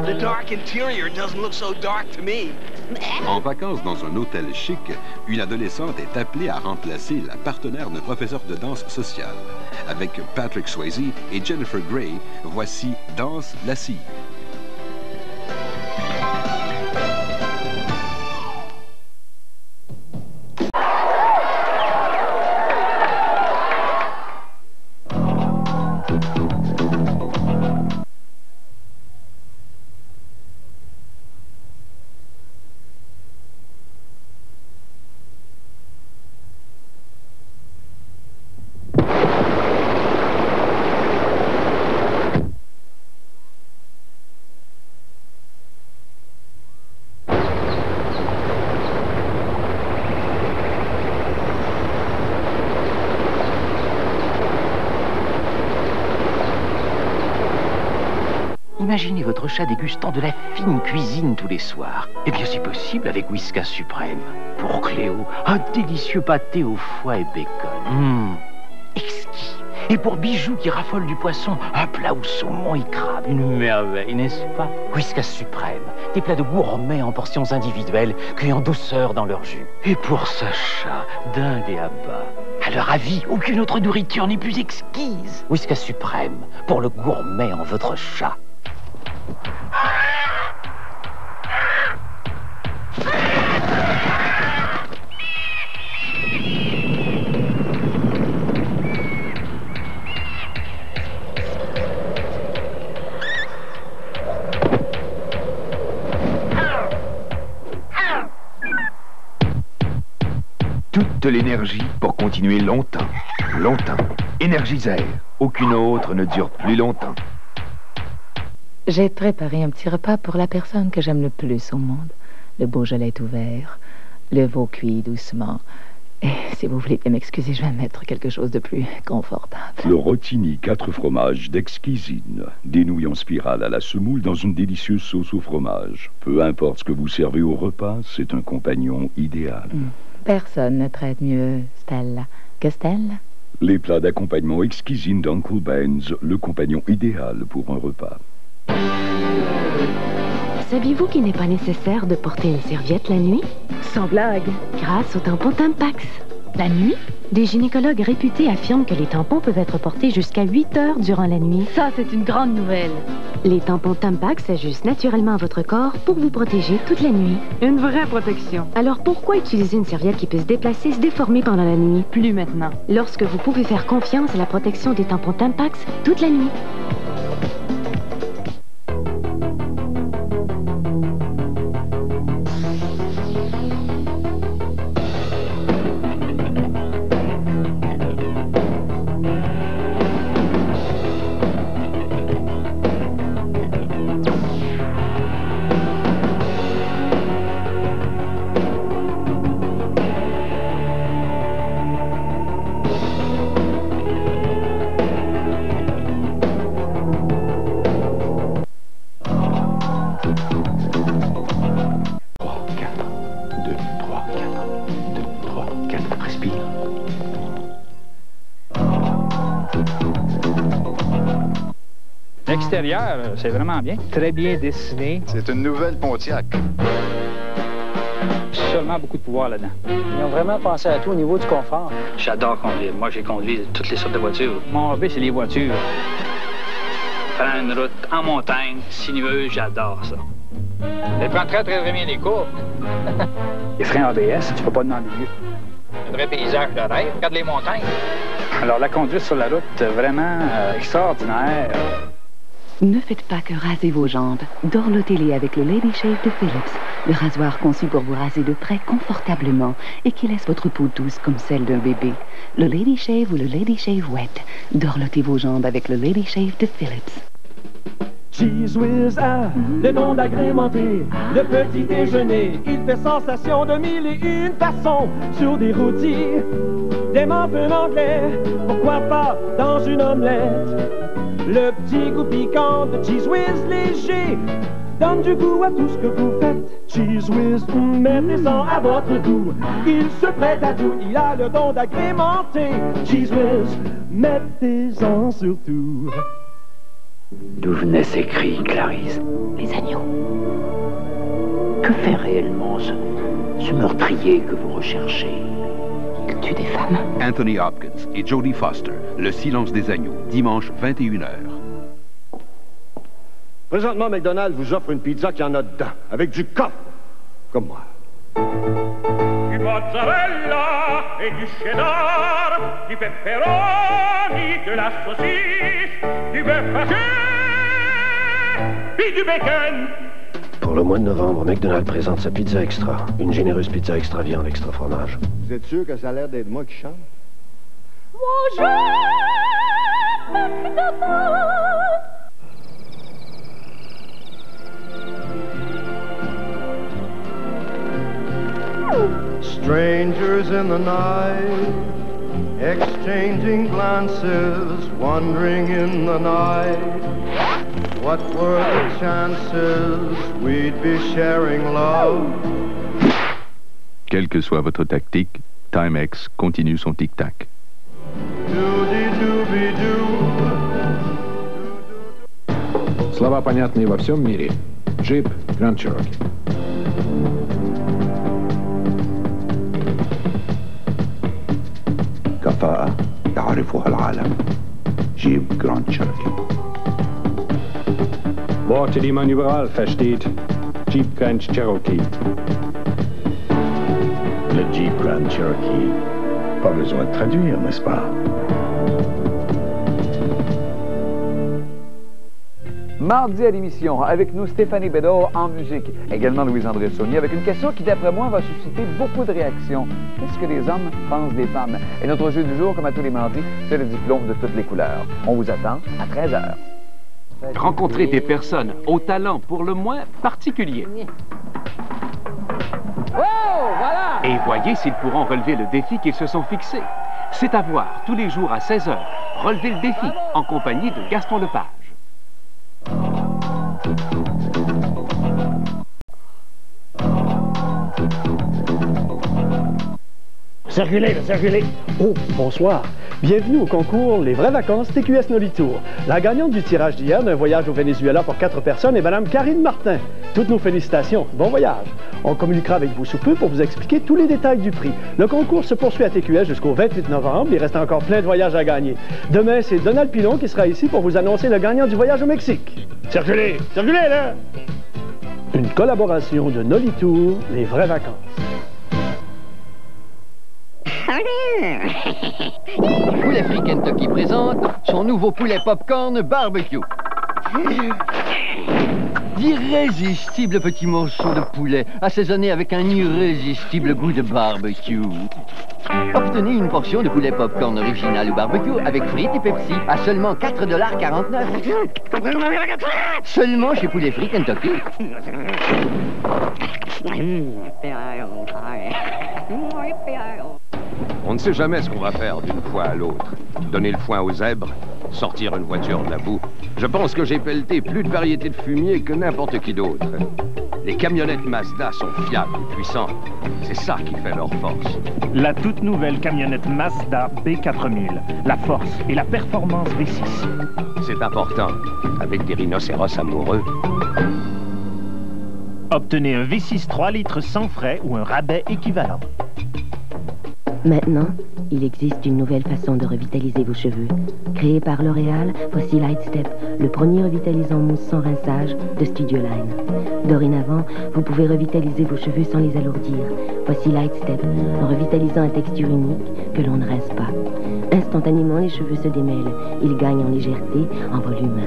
The dark interior doesn't look so dark to me. En vacances dans un hôtel chic, une adolescente est appelée à remplacer la partenaire d'un professeur de danse sociale. Avec Patrick Swayze et Jennifer Grey, voici Danse lascive. Imaginez votre chat dégustant de la fine cuisine tous les soirs. Eh bien, si possible, avec Whiskas Suprême. Pour Cléo, un délicieux pâté au foie et bacon. Exquis. Et pour Bijou qui raffole du poisson, un plat au saumon et crabe. Une merveille, n'est-ce pas? Whiskas Suprême. Des plats de gourmets en portions individuelles, cuits en douceur dans leur jus. Et pour Sacha, d'Inde et à bas. À leur avis, aucune autre nourriture n'est plus exquise. Whiskas Suprême, pour le gourmet en votre chat. Toute l'énergie pour continuer longtemps. Longtemps. Énergiseur. Aucune autre ne dure plus longtemps. J'ai préparé un petit repas pour la personne que j'aime le plus au monde. Le Beaujolais tout vert, le veau cuit doucement. Et si vous voulez bien m'excuser, je vais mettre quelque chose de plus confortable. Le rotini 4 fromages d'Exquisine. Des nouilles en spirale à la semoule dans une délicieuse sauce au fromage. Peu importe ce que vous servez au repas, c'est un compagnon idéal. Personne ne traite mieux Stella que Stella. Les plats d'accompagnement Exquisine d'Uncle Ben's, le compagnon idéal pour un repas. Saviez-vous qu'il n'est pas nécessaire de porter une serviette la nuit? Sans blague. Grâce au tampon Tampax. La nuit? Des gynécologues réputés affirment que les tampons peuvent être portés jusqu'à 8 heures durant la nuit. Ça, c'est une grande nouvelle. Les tampons Tampax s'ajustent naturellement à votre corps pour vous protéger toute la nuit. Une vraie protection. Alors pourquoi utiliser une serviette qui peut se déplacer et se déformer pendant la nuit? Plus maintenant. Lorsque vous pouvez faire confiance à la protection des tampons Tampax toute la nuit. L'extérieur, c'est vraiment bien. Très bien dessiné. C'est une nouvelle Pontiac. Seulement beaucoup de pouvoir là-dedans. Ils ont vraiment pensé à tout au niveau du confort. J'adore conduire. Moi, j'ai conduit toutes les sortes de voitures. Mon hobby, c'est les voitures. Prendre une route en montagne, sinueuse, j'adore ça. Elle prend très bien les courbes. Les freins ABS, tu peux pas demander mieux. Un vrai paysage de rêve. Regarde les montagnes. Alors, la conduite sur la route, vraiment extraordinaire. Ne faites pas que raser vos jambes. Dorlotez-les avec le Lady Shave de Philips. Le rasoir conçu pour vous raser de près confortablement et qui laisse votre peau douce comme celle d'un bébé. Le Lady Shave ou le Lady Shave Wet. Dorlotez vos jambes avec le Lady Shave de Philips. Cheese Whiz a le nom d'agrémenter le petit déjeuner. Il fait sensation de mille et une façons sur des rôtis, des muffins anglais, pourquoi pas dans une omelette. Le petit goût piquant de Cheese Whiz léger donne du goût à tout ce que vous faites. Cheese Whiz, mettez-en à votre goût. Il se prête à tout, il a le don d'agrémenter. Cheese Whiz, mettez-en surtout. D'où venaient ces cris, Clarisse? Les agneaux. Que fait réellement ce meurtrier que vous recherchez? Il tue des femmes. Anthony Hopkins et Jodie Foster, Le silence des agneaux, dimanche 21h. Présentement, McDonald's vous offre une pizza qui en a dedans, avec du coffre, comme moi. Du mozzarella et du cheddar, du pepperoni, de la saucisse, du bœuf haché et du bacon. Pour le mois de novembre, McDonald's présente sa pizza extra. Une généreuse pizza extra viande, extra fromage. Vous êtes sûr que ça a l'air d'être moi qui chante? Moi, j'aime McDonald's. Strangers in the night, exchanging glances, wandering in the night. What were the chances we'd be sharing love? Quelle que soit votre tactique, Timex continue son tic-tac. Слова понятные во всем мире. Jeep Grand Cherokee. كفاءة يعرفها العالم. جيب جراند تشيروكي. Worte, die man überall versteht. Jeep Grand Cherokee. Le Jeep Grand Cherokee. Pas besoin de traduire, n'est-ce pas? Mardi à l'émission, avec nous Stéphanie Bédot en musique. Également Louise-André Saunier avec une question qui, d'après moi, va susciter beaucoup de réactions. Qu'est-ce que les hommes pensent des femmes? Et notre jeu du jour, comme à tous les mardis, c'est le diplôme de toutes les couleurs. On vous attend à 13h. Rencontrer des personnes au talent pour le moins particulier. Oh, voilà! Et voyez s'ils pourront relever le défi qu'ils se sont fixés. C'est à voir tous les jours à 16h. Relever le défi en compagnie de Gaston Lepage. Circulez, circulez. Oh, bonsoir. Bienvenue au concours Les vraies vacances TQS Nolitour. La gagnante du tirage d'hier d'un voyage au Venezuela pour 4 personnes est Madame Karine Martin. Toutes nos félicitations. Bon voyage. On communiquera avec vous sous peu pour vous expliquer tous les détails du prix. Le concours se poursuit à TQS jusqu'au 28 novembre. Il reste encore plein de voyages à gagner. Demain, c'est Donald Pilon qui sera ici pour vous annoncer le gagnant du voyage au Mexique. Circulez, circulez là! Une collaboration de Nolitour, Les vraies vacances. Poulet Frit Kentucky présente son nouveau poulet popcorn barbecue. D'irrésistibles petits morceaux de poulet assaisonnés avec un irrésistible goût de barbecue. Obtenez une portion de poulet popcorn original ou barbecue avec frites et Pepsi à seulement 4,49 $. Seulement chez Poulet Frit Kentucky. On ne sait jamais ce qu'on va faire d'une fois à l'autre. Donner le foin aux zèbres, sortir une voiture de la boue. Je pense que j'ai pelleté plus de variétés de fumier que n'importe qui d'autre. Les camionnettes Mazda sont fiables et puissantes. C'est ça qui fait leur force. La toute nouvelle camionnette Mazda B4000. La force et la performance V6. C'est important, avec des rhinocéros amoureux. Obtenez un V6 3 litres sans frais ou un rabais équivalent. Maintenant, il existe une nouvelle façon de revitaliser vos cheveux. Créé par L'Oréal, voici Lightstep, le premier revitalisant mousse sans rinçage de Studio Line. Dorénavant, vous pouvez revitaliser vos cheveux sans les alourdir. Voici Lightstep, un revitalisant à texture unique que l'on ne rince pas. Instantanément, les cheveux se démêlent. Ils gagnent en légèreté, en volume.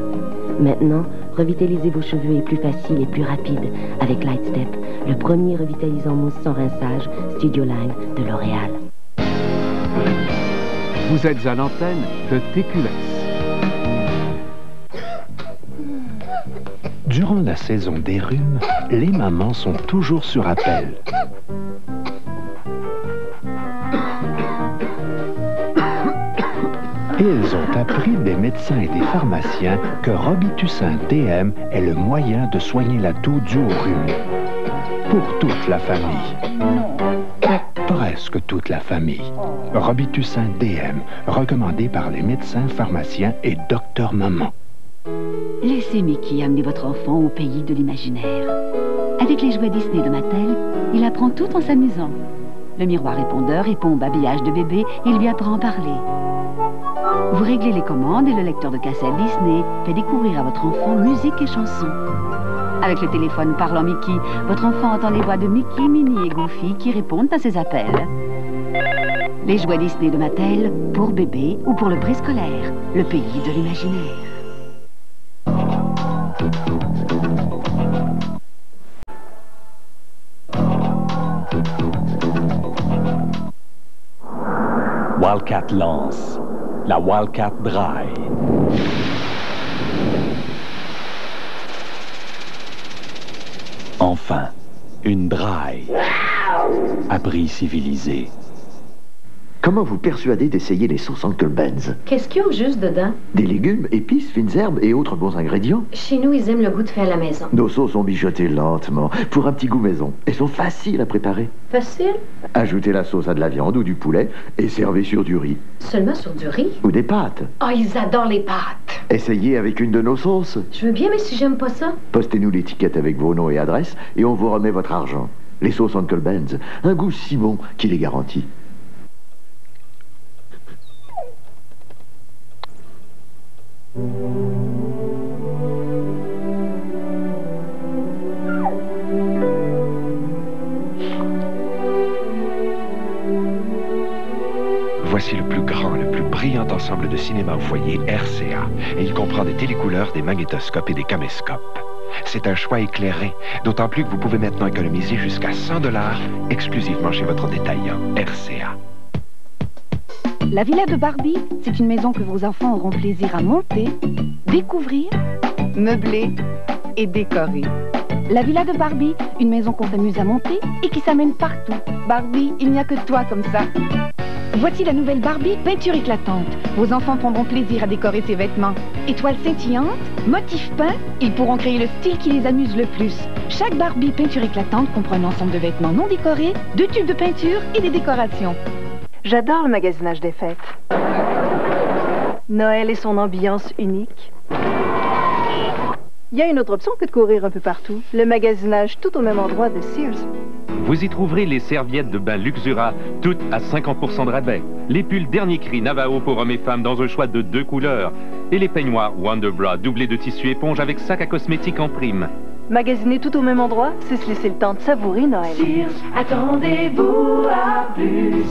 Maintenant, revitaliser vos cheveux est plus facile et plus rapide avec Lightstep, le premier revitalisant mousse sans rinçage Studio Line de L'Oréal. Vous êtes à l'antenne de TQS. Durant la saison des rhumes, les mamans sont toujours sur appel. Et elles ont appris des médecins et des pharmaciens que Robitussin DM est le moyen de soigner la toux due au rhume. Pour toute la famille. Presque toute la famille. Robitussin DM, recommandé par les médecins, pharmaciens et docteurs mamans. Laissez Mickey amener votre enfant au pays de l'imaginaire. Avec les jouets Disney de Mattel, il apprend tout en s'amusant. Le miroir répondeur répond au babillage de bébé et lui apprend à parler. Vous réglez les commandes et le lecteur de cassette Disney fait découvrir à votre enfant musique et chansons. Avec le téléphone parlant Mickey, votre enfant entend les voix de Mickey, Minnie et Goofy qui répondent à ses appels. Les jouets Disney de Mattel, pour bébé ou pour le préscolaire, le pays de l'imaginaire. Wildcat lance la Wildcat Dry. Enfin, une Dry à prix civilisé. Comment vous persuader d'essayer les sauces Uncle Ben's? Qu'est-ce qu'il y a au juste dedans? Des légumes, épices, fines herbes et autres bons ingrédients. Chez nous, ils aiment le goût de fait à la maison. Nos sauces sont mijotées lentement, pour un petit goût maison. Elles sont faciles à préparer. Facile? Ajoutez la sauce à de la viande ou du poulet et servez sur du riz. Seulement sur du riz? Ou des pâtes. Ah, ils adorent les pâtes. Essayez avec une de nos sauces. Je veux bien, mais si j'aime pas ça? Postez-nous l'étiquette avec vos noms et adresses et on vous remet votre argent. Les sauces Uncle Ben's, un goût si bon qu'il est garanti. Voici le plus grand, le plus brillant ensemble de cinéma au foyer RCA. Et il comprend des télécouleurs, des magnétoscopes et des caméscopes. C'est un choix éclairé, d'autant plus que vous pouvez maintenant économiser jusqu'à 100 $ exclusivement chez votre détaillant RCA. La villa de Barbie, c'est une maison que vos enfants auront plaisir à monter, découvrir, meubler et décorer. La villa de Barbie, une maison qu'on s'amuse à monter et qui s'amène partout. Barbie, il n'y a que toi comme ça. Voici la nouvelle Barbie peinture éclatante. Vos enfants prendront plaisir à décorer ses vêtements. Étoiles scintillantes, motifs peints, ils pourront créer le style qui les amuse le plus. Chaque Barbie peinture éclatante comprend un ensemble de vêtements non décorés, de tubes de peinture et des décorations. J'adore le magasinage des fêtes. Noël et son ambiance unique. Il y a une autre option que de courir un peu partout. Le magasinage tout au même endroit de Sears. Vous y trouverez les serviettes de bain Luxura, toutes à 50% de rabais. Les pulls dernier cri Navajo pour hommes et femmes dans un choix de 2 couleurs. Et les peignoirs Wonderbra doublés de tissu éponge avec sac à cosmétiques en prime. Magasiner tout au même endroit, c'est se laisser le temps de savourer Noël. Sears, attendez-vous à plus.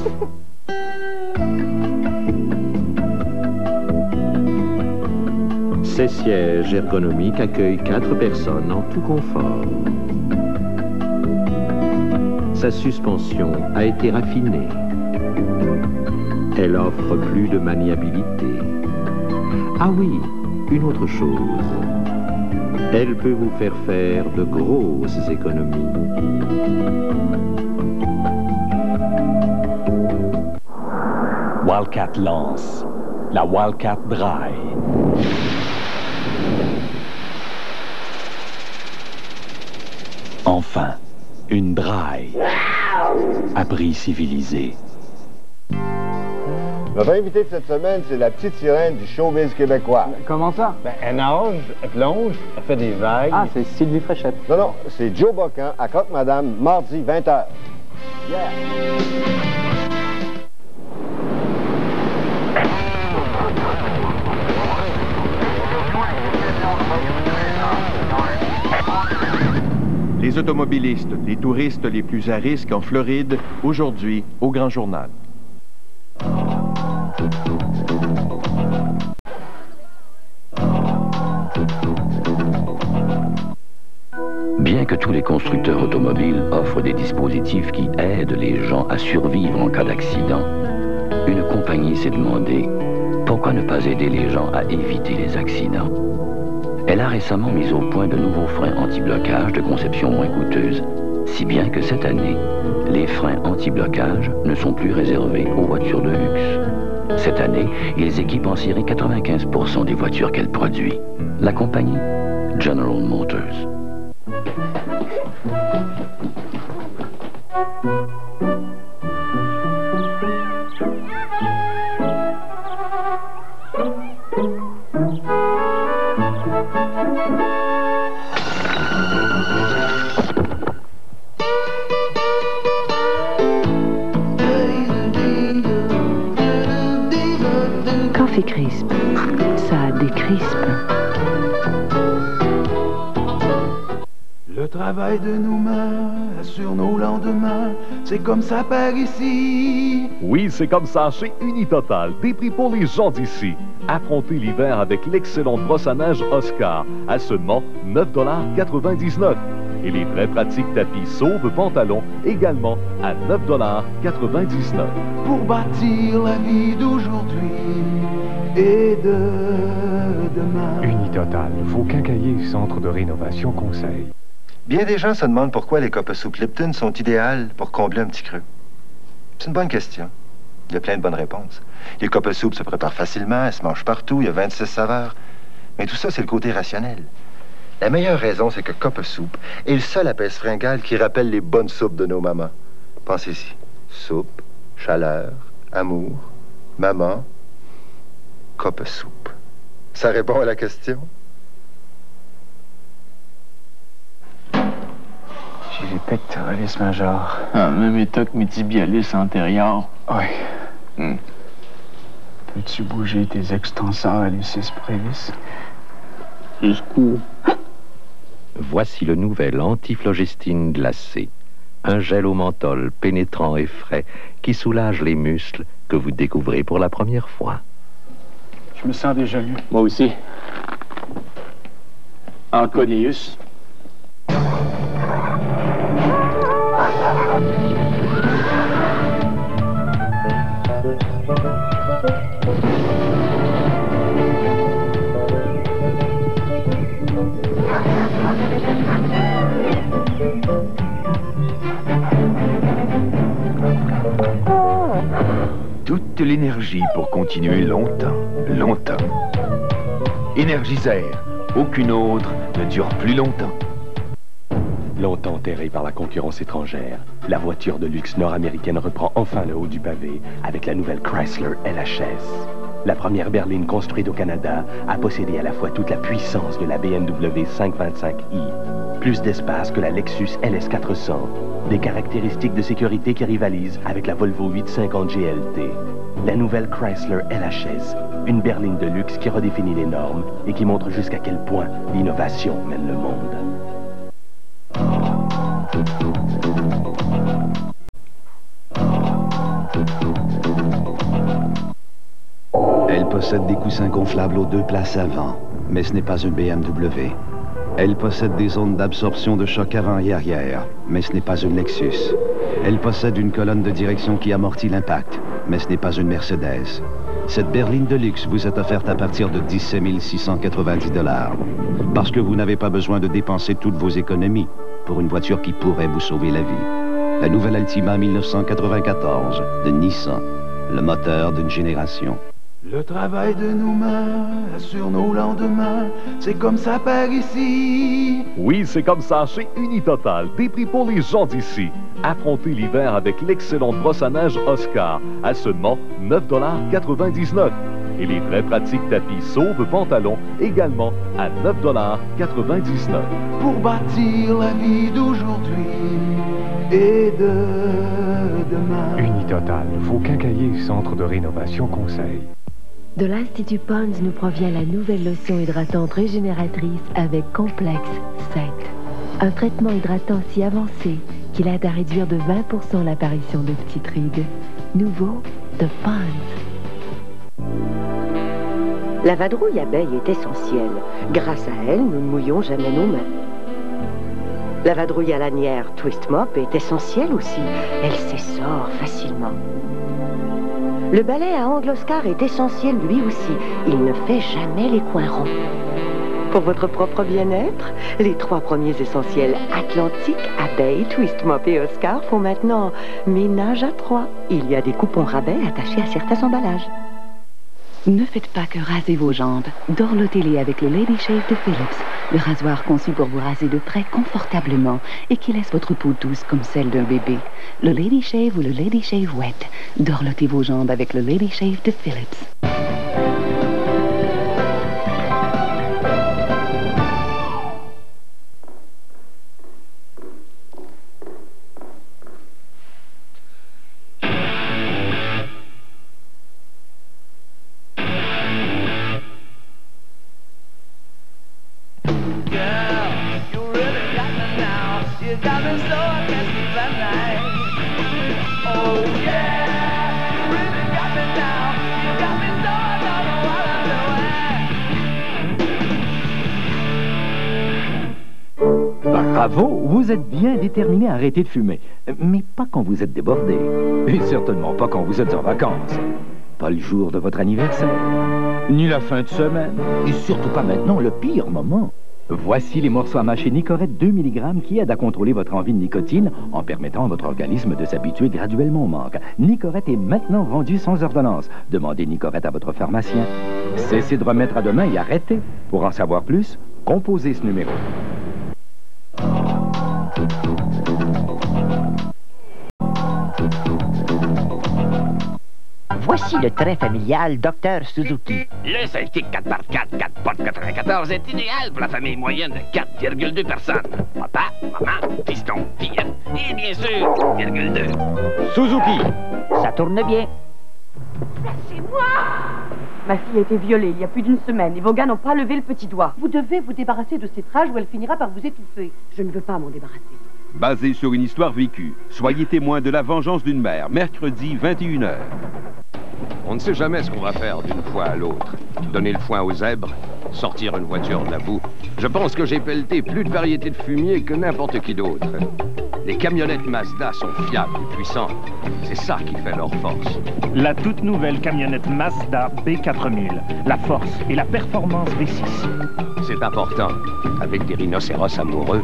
Ces sièges ergonomiques accueillent 4 personnes en tout confort. Sa suspension a été raffinée. Elle offre plus de maniabilité. Ah oui, une autre chose. Elle peut vous faire faire de grosses économies. Wildcat lance la Wildcat Dry. Enfin, une Dry à prix civilisé. Notre invité de cette semaine, c'est la petite sirène du showbiz québécois. Comment ça? Ben, elle nage, elle plonge, elle fait des vagues. Ah, c'est Sylvie Fréchette. Non, non, c'est Joe Bocan à Croque-Madame, mardi, 20h. Yeah! Les automobilistes, les touristes les plus à risque en Floride, aujourd'hui, au Grand Journal. Bien que tous les constructeurs automobiles offrent des dispositifs qui aident les gens à survivre en cas d'accident, une compagnie s'est demandé pourquoi ne pas aider les gens à éviter les accidents. Elle a récemment mis au point de nouveaux freins anti-blocage de conception moins coûteuse, si bien que cette année, les freins anti-blocage ne sont plus réservés aux voitures de luxe. Cette année, ils équipent en série 95% des voitures qu'elle produit. La compagnie General Motors. Coffee Crisp, ça décrispe. Le travail de nos mains assure nos lendemains, c'est comme ça par ici. Oui, c'est comme ça chez Unitotal. Des prix pour les gens d'ici. Affrontez l'hiver avec l'excellente brosse à neige Oscar à seulement 9,99 $. Et les très pratiques tapis Sauve pantalon également à 9,99 $. Pour bâtir la vie d'aujourd'hui et de demain. Unitotal, vos quincailliers centre de rénovation conseil. Bien des gens se demandent pourquoi les copes à soupe Lipton sont idéales pour combler un petit creux. C'est une bonne question. Il y a plein de bonnes réponses. Les copes à soupe se préparent facilement, elles se mangent partout, il y a 26 saveurs. Mais tout ça, c'est le côté rationnel. La meilleure raison, c'est que Cope à soupe est le seul apaise fringale qui rappelle les bonnes soupes de nos mamans. Pensez-y. Soupe, chaleur, amour, maman, Cope à soupe. Ça répond à la question? J'ai les pectoralis majeurs. Ah, même état que mes tibialis antérieurs. Oui. Peux-tu bouger tes extenseurs Lucis brevis? Jusqu'où? Voici le nouvel antiflogestine glacé. Un gel au menthol pénétrant et frais qui soulage les muscles que vous découvrez pour la première fois. Je me sens déjà mieux. Moi aussi. Enconius. Toute l'énergie pour continuer longtemps, longtemps. Énergisaire, aucune autre ne dure plus longtemps. Longtemps terrée par la concurrence étrangère, la voiture de luxe nord-américaine reprend enfin le haut du pavé avec la nouvelle Chrysler LHS. La première berline construite au Canada a possédé à la fois toute la puissance de la BMW 525i, plus d'espace que la Lexus LS400, des caractéristiques de sécurité qui rivalisent avec la Volvo 850 GLT. La nouvelle Chrysler LHS, une berline de luxe qui redéfinit les normes et qui montre jusqu'à quel point l'innovation mène le monde. Elle possède des coussins gonflables aux 2 places avant, mais ce n'est pas une BMW. Elle possède des zones d'absorption de choc avant et arrière, mais ce n'est pas une Lexus. Elle possède une colonne de direction qui amortit l'impact, mais ce n'est pas une Mercedes. Cette berline de luxe vous est offerte à partir de 17 690 $, parce que vous n'avez pas besoin de dépenser toutes vos économies pour une voiture qui pourrait vous sauver la vie. La nouvelle Altima 1994 de Nissan, le moteur d'une génération. Le travail de nos mains assure nos lendemains, c'est comme ça par ici. Oui, c'est comme ça chez Unitotal. Des prix pour les gens d'ici. Affrontez l'hiver avec l'excellente brosse à neige Oscar à seulement 9,99 $. Et les très pratiques tapis Sauve pantalon également à 9,99 $. Pour bâtir la vie d'aujourd'hui et de demain. Unitotal, vos quincailliers centre de rénovation conseil. De l'Institut Pond's nous provient la nouvelle lotion hydratante régénératrice avec Complex 7. Un traitement hydratant si avancé qu'il aide à réduire de 20% l'apparition de petites rides. Nouveau de Pond's. La vadrouille abeille est essentielle. Grâce à elle, nous ne mouillons jamais nos mains. La vadrouille à lanière Twist Mop est essentielle aussi. Elle s'essore facilement. Le balai à angle Oscar est essentiel lui aussi. Il ne fait jamais les coins ronds. Pour votre propre bien-être, les 3 premiers essentiels Atlantique, Abeille, Twist Mop et Oscar font maintenant ménage à 3. Il y a des coupons rabais attachés à certains emballages. Ne faites pas que raser vos jambes. Dorlotez-les avec le Lady Shave de Philips, le rasoir conçu pour vous raser de près confortablement et qui laisse votre peau douce comme celle d'un bébé. Le Lady Shave ou le Lady Shave Wet. Dorlotez vos jambes avec le Lady Shave de Philips. You got me so I can't sleep at night. Oh yeah, you really got me down. You got me so I don't know what I'm doing. Bravo, vous êtes bien déterminé à arrêter de fumer. Mais pas quand vous êtes débordé. Et certainement pas quand vous êtes en vacances. Pas le jour de votre anniversaire. Ni la fin de semaine. Et surtout pas maintenant, le pire moment. Voici les morceaux à mâcher Nicorette 2 mg qui aident à contrôler votre envie de nicotine en permettant à votre organisme de s'habituer graduellement au manque. Nicorette est maintenant vendu sans ordonnance. Demandez Nicorette à votre pharmacien. Cessez de remettre à demain et arrêtez. Pour en savoir plus, composez ce numéro. Voici le trait familial Dr Suzuki. Le sidekick 4x4 4 portes 94 est idéal pour la famille moyenne de 4,2 personnes. Papa, maman, fiston, fillette et bien sûr, 4,2. Suzuki. Ça tourne bien. C'est moi! Ma fille a été violée il y a plus d'une semaine et vos gars n'ont pas levé le petit doigt. Vous devez vous débarrasser de cette rage ou elle finira par vous étouffer. Je ne veux pas m'en débarrasser. Basé sur une histoire vécue, soyez témoin de la vengeance d'une mère, mercredi 21h. On ne sait jamais ce qu'on va faire d'une fois à l'autre. Donner le foin aux zèbres, sortir une voiture de la boue. Je pense que j'ai pelleté plus de variétés de fumier que n'importe qui d'autre. Les camionnettes Mazda sont fiables et puissantes. C'est ça qui fait leur force. La toute nouvelle camionnette Mazda B4000. La force et la performance V6. C'est important. Avec des rhinocéros amoureux.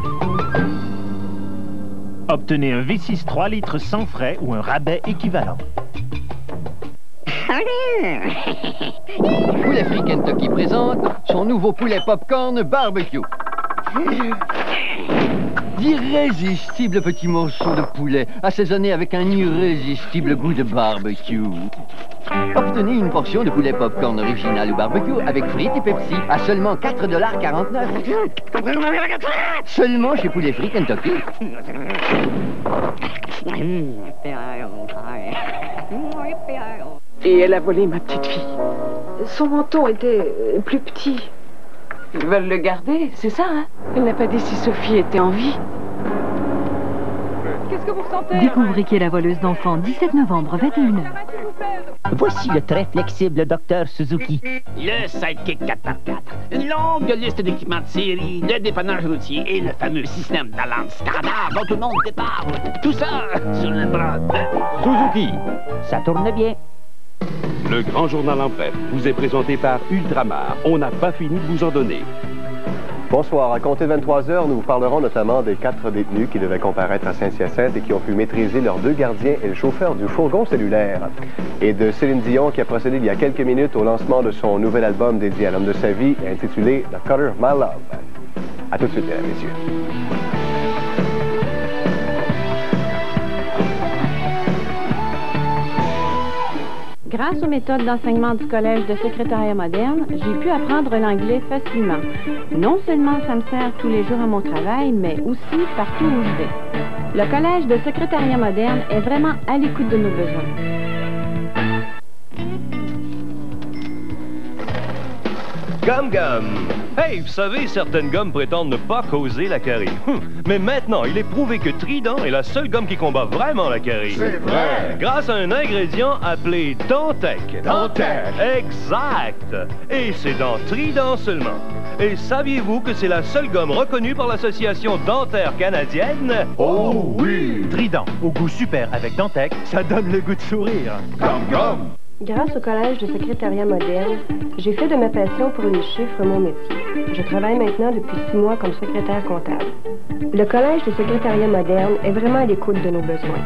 Obtenez un V6 3 litres sans frais ou un rabais équivalent. Poulet Frit Kentucky présente son nouveau poulet popcorn barbecue. D'irrésistibles petits morceaux de poulet assaisonnés avec un irrésistible goût de barbecue. Obtenez une portion de poulet popcorn original ou barbecue avec frites et Pepsi à seulement 4,49 $. Seulement chez Poulet Frit Kentucky. Et elle a volé ma petite fille. Son menton était plus petit. Ils veulent le garder, c'est ça, hein? Elle n'a pas dit si Sophie était en vie. Qu'est-ce que vous ressentez? Découvrez qui est la voleuse d'enfants, 17 novembre, 21h. Voici le très flexible Dr Suzuki. Le Sidekick 4x4. Une longue liste d'équipements de série, de dépannage routier et le fameux système d'alarme standard dont tout le monde déparle. Tout ça sur le bras de Suzuki. Ça tourne bien. Le Grand Journal en bref vous est présenté par Ultramar. On n'a pas fini de vous en donner. Bonsoir. À compter de 23h, nous vous parlerons notamment des 4 détenus qui devaient comparaître à Saint-Hyacinthe et qui ont pu maîtriser leurs 2 gardiens et le chauffeur du fourgon cellulaire. Et de Céline Dion qui a procédé il y a quelques minutes au lancement de son nouvel album dédié à l'homme de sa vie intitulé The Color of My Love. À tout de suite, mesdames et messieurs. Grâce aux méthodes d'enseignement du Collège de secrétariat moderne, j'ai pu apprendre l'anglais facilement. Non seulement ça me sert tous les jours à mon travail, mais aussi partout où je vais. Le Collège de secrétariat moderne est vraiment à l'écoute de nos besoins. Gum Gum. Hey, vous savez, certaines gommes prétendent ne pas causer la carie. Mais maintenant, il est prouvé que Trident est la seule gomme qui combat vraiment la carie. C'est vrai. Grâce à un ingrédient appelé Dentec. Dentec. Exact. Et c'est dans Trident seulement. Et saviez-vous que c'est la seule gomme reconnue par l'Association dentaire canadienne? Oh oui! Trident, au goût super avec Dentec, ça donne le goût de sourire. Gum Gum. Grâce au Collège de secrétariat moderne, j'ai fait de ma passion pour les chiffres mon métier. Je travaille maintenant depuis 6 mois comme secrétaire comptable. Le Collège de secrétariat moderne est vraiment à l'écoute de nos besoins.